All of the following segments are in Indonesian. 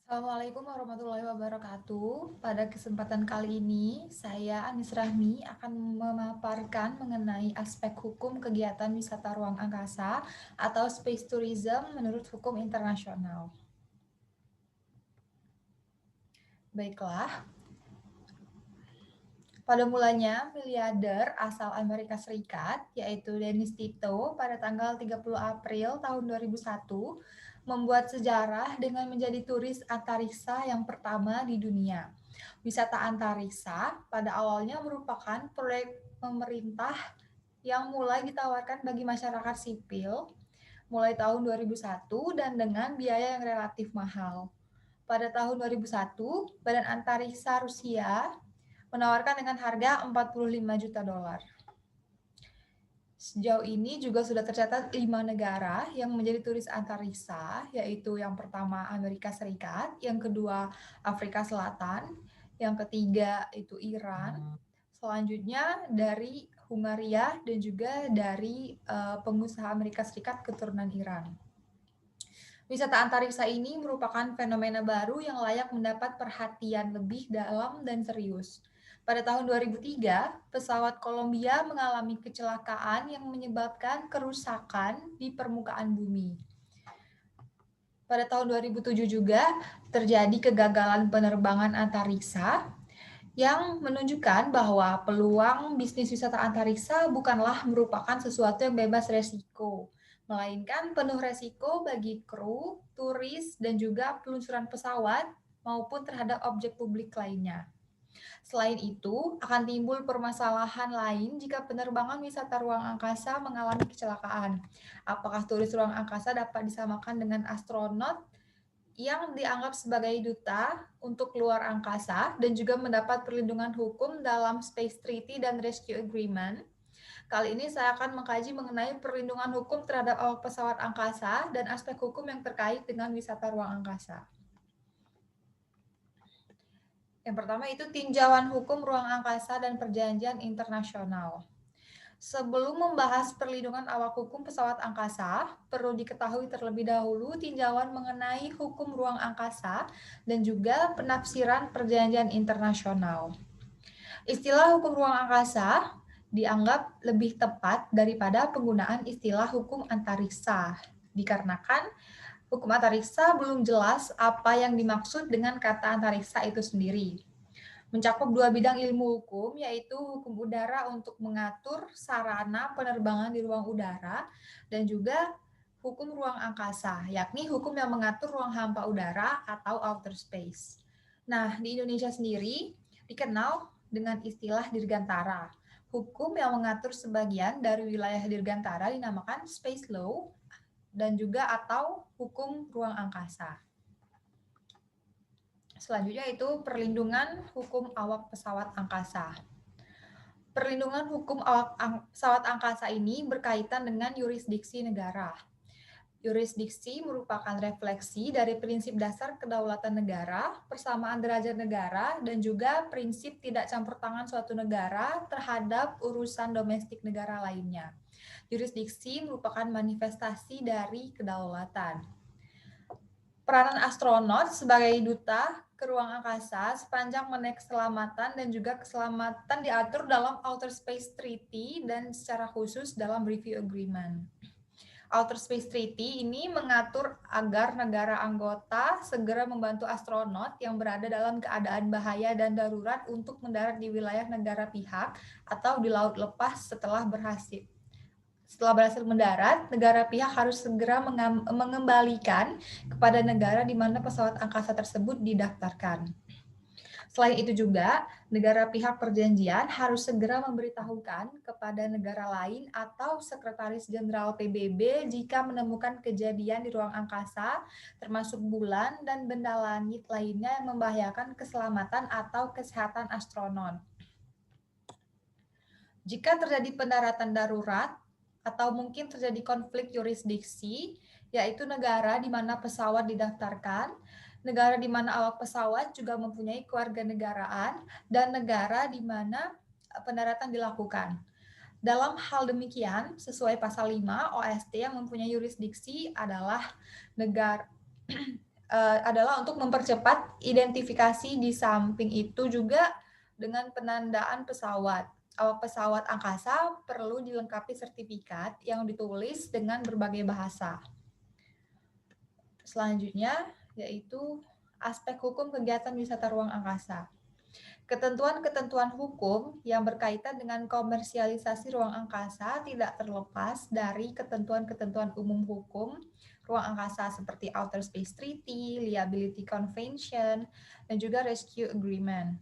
Assalamualaikum warahmatullahi wabarakatuh. Pada kesempatan kali ini, saya Anis Rahmi akan memaparkan mengenai aspek hukum kegiatan wisata ruang angkasa atau space tourism menurut hukum internasional. Baiklah, pada mulanya miliarder asal Amerika Serikat, yaitu Dennis Tito, pada tanggal 30 April tahun 2001, membuat sejarah dengan menjadi turis antariksa yang pertama di dunia. Wisata antariksa pada awalnya merupakan proyek pemerintah yang mulai ditawarkan bagi masyarakat sipil mulai tahun 2001 dan dengan biaya yang relatif mahal. Pada tahun 2001, Badan Antariksa Rusia menawarkan dengan harga 45 juta dolar. Sejauh ini juga sudah tercatat 5 negara yang menjadi turis antariksa, yaitu yang pertama Amerika Serikat, yang kedua Afrika Selatan, yang ketiga itu Iran, selanjutnya dari Hungaria dan juga dari pengusaha Amerika Serikat keturunan Iran. Wisata antariksa ini merupakan fenomena baru yang layak mendapat perhatian lebih dalam dan serius. Pada tahun 2003, pesawat Columbia mengalami kecelakaan yang menyebabkan kerusakan di permukaan bumi. Pada tahun 2007 juga terjadi kegagalan penerbangan antariksa yang menunjukkan bahwa peluang bisnis wisata antariksa bukanlah merupakan sesuatu yang bebas resiko, melainkan penuh resiko bagi kru, turis, dan juga peluncuran pesawat maupun terhadap objek publik lainnya. Selain itu, akan timbul permasalahan lain jika penerbangan wisata ruang angkasa mengalami kecelakaan. Apakah turis ruang angkasa dapat disamakan dengan astronot yang dianggap sebagai duta untuk luar angkasa dan juga mendapat perlindungan hukum dalam Space Treaty dan Rescue Agreement. Kali ini saya akan mengkaji mengenai perlindungan hukum terhadap awak pesawat angkasa dan aspek hukum yang terkait dengan wisata ruang angkasa. Yang pertama itu tinjauan hukum ruang angkasa dan perjanjian internasional. Sebelum membahas perlindungan awak hukum pesawat angkasa, perlu diketahui terlebih dahulu tinjauan mengenai hukum ruang angkasa dan juga penafsiran perjanjian internasional. Istilah hukum ruang angkasa dianggap lebih tepat daripada penggunaan istilah hukum antariksa, dikarenakan hukum antariksa belum jelas apa yang dimaksud dengan kata antariksa itu sendiri. Mencakup dua bidang ilmu hukum, yaitu hukum udara untuk mengatur sarana penerbangan di ruang udara, dan juga hukum ruang angkasa, yakni hukum yang mengatur ruang hampa udara atau outer space. Nah, di Indonesia sendiri dikenal dengan istilah dirgantara. Hukum yang mengatur sebagian dari wilayah dirgantara dinamakan space law dan juga atau hukum ruang angkasa. Selanjutnya itu perlindungan hukum awak pesawat angkasa. Perlindungan hukum awak pesawat angkasa ini berkaitan dengan yurisdiksi negara. Yurisdiksi merupakan refleksi dari prinsip dasar kedaulatan negara, persamaan derajat negara, dan juga prinsip tidak campur tangan suatu negara terhadap urusan domestik negara lainnya. Yurisdiksi merupakan manifestasi dari kedaulatan. Peranan astronot sebagai duta ke ruang angkasa sepanjang menaik keselamatan dan juga keselamatan diatur dalam Outer Space Treaty dan secara khusus dalam Review Agreement. Outer Space Treaty ini mengatur agar negara anggota segera membantu astronot yang berada dalam keadaan bahaya dan darurat untuk mendarat di wilayah negara pihak atau di laut lepas setelah berhasil mendarat, negara pihak harus segera mengembalikan kepada negara di mana pesawat angkasa tersebut didaftarkan. Selain itu juga, negara pihak perjanjian harus segera memberitahukan kepada negara lain atau Sekretaris Jenderal PBB jika menemukan kejadian di ruang angkasa, termasuk bulan dan benda langit lainnya yang membahayakan keselamatan atau kesehatan astronot. Jika terjadi pendaratan darurat, atau mungkin terjadi konflik yurisdiksi, yaitu negara di mana pesawat didaftarkan, negara di mana awak pesawat juga mempunyai kewarganegaraan, dan negara di mana pendaratan dilakukan. Dalam hal demikian, sesuai pasal 5 OST yang mempunyai yurisdiksi adalah negara adalah untuk mempercepat identifikasi. Di samping itu juga dengan penandaan pesawat. Awak pesawat angkasa perlu dilengkapi sertifikat yang ditulis dengan berbagai bahasa. Selanjutnya yaitu aspek hukum kegiatan wisata ruang angkasa. Ketentuan-ketentuan hukum yang berkaitan dengan komersialisasi ruang angkasa tidak terlepas dari ketentuan-ketentuan umum hukum ruang angkasa seperti Outer Space Treaty, Liability Convention, dan juga Rescue Agreement,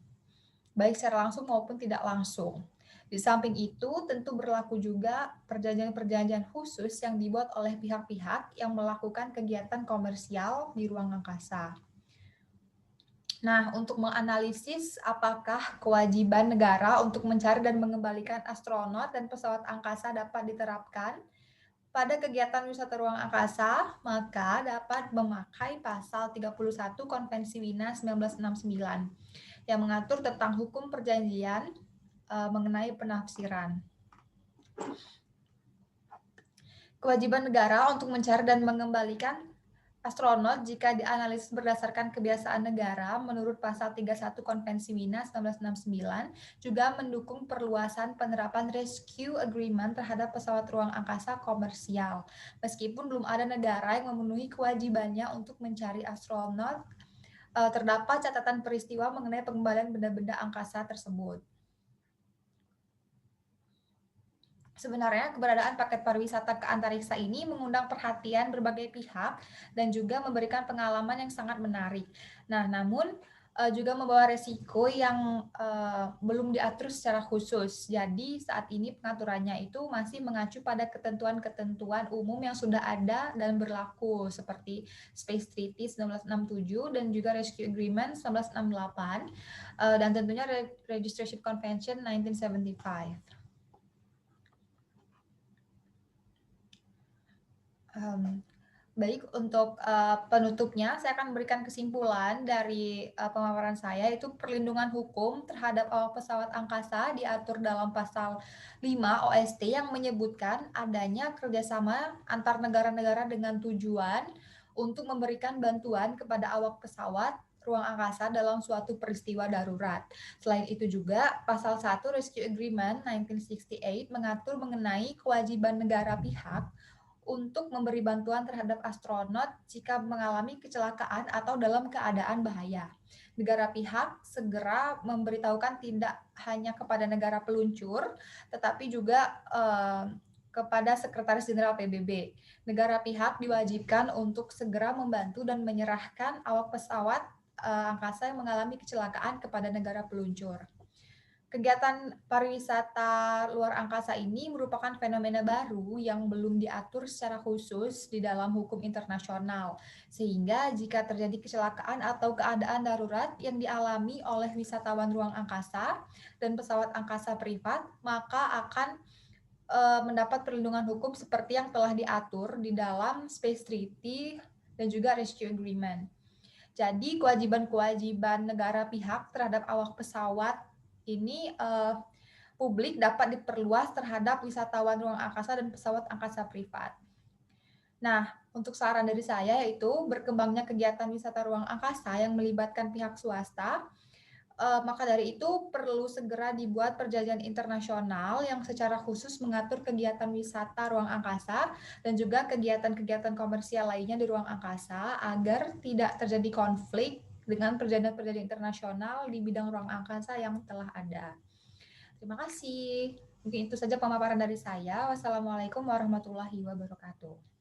baik secara langsung maupun tidak langsung. Di samping itu, tentu berlaku juga perjanjian-perjanjian khusus yang dibuat oleh pihak-pihak yang melakukan kegiatan komersial di ruang angkasa. Nah, untuk menganalisis apakah kewajiban negara untuk mencari dan mengembalikan astronot dan pesawat angkasa dapat diterapkan pada kegiatan wisata ruang angkasa, maka dapat memakai pasal 31 Konvensi Wina 1969 yang mengatur tentang hukum perjanjian mengenai penafsiran. Kewajiban negara untuk mencari dan mengembalikan astronot jika dianalisis berdasarkan kebiasaan negara menurut pasal 31 Konvensi Wina 1969 juga mendukung perluasan penerapan Rescue Agreement terhadap pesawat ruang angkasa komersial. Meskipun belum ada negara yang memenuhi kewajibannya untuk mencari astronot, terdapat catatan peristiwa mengenai pengembalian benda-benda angkasa tersebut. Sebenarnya keberadaan paket pariwisata ke antariksa ini mengundang perhatian berbagai pihak dan juga memberikan pengalaman yang sangat menarik. Nah, namun juga membawa resiko yang belum diatur secara khusus. Jadi saat ini pengaturannya itu masih mengacu pada ketentuan-ketentuan umum yang sudah ada dan berlaku seperti Space Treaty 1967 dan juga Rescue Agreement 1968 dan tentunya Registration Convention 1975. Baik, untuk penutupnya saya akan memberikan kesimpulan dari pemaparan saya, yaitu perlindungan hukum terhadap awak pesawat angkasa diatur dalam pasal 5 OST yang menyebutkan adanya kerjasama antar negara-negara dengan tujuan untuk memberikan bantuan kepada awak pesawat ruang angkasa dalam suatu peristiwa darurat. Selain itu juga, pasal 1 Rescue Agreement 1968 mengatur mengenai kewajiban negara pihak untuk memberi bantuan terhadap astronot jika mengalami kecelakaan atau dalam keadaan bahaya. Negara pihak segera memberitahukan tidak hanya kepada negara peluncur, tetapi juga kepada Sekretaris Jenderal PBB. Negara pihak diwajibkan untuk segera membantu dan menyerahkan awak pesawat angkasa yang mengalami kecelakaan kepada negara peluncur. Kegiatan pariwisata luar angkasa ini merupakan fenomena baru yang belum diatur secara khusus di dalam hukum internasional, sehingga jika terjadi kecelakaan atau keadaan darurat yang dialami oleh wisatawan ruang angkasa dan pesawat angkasa privat, maka akan mendapat perlindungan hukum seperti yang telah diatur di dalam Space Treaty dan juga Rescue Agreement. Jadi kewajiban-kewajiban negara pihak terhadap awak pesawat ini publik dapat diperluas terhadap wisatawan ruang angkasa dan pesawat angkasa privat. Nah, untuk saran dari saya yaitu berkembangnya kegiatan wisata ruang angkasa yang melibatkan pihak swasta, maka dari itu perlu segera dibuat perjanjian internasional yang secara khusus mengatur kegiatan wisata ruang angkasa dan juga kegiatan-kegiatan komersial lainnya di ruang angkasa agar tidak terjadi konflik dengan perjanjian-perjanjian internasional di bidang ruang angkasa yang telah ada. Terima kasih. Mungkin itu saja pemaparan dari saya. Wassalamualaikum warahmatullahi wabarakatuh.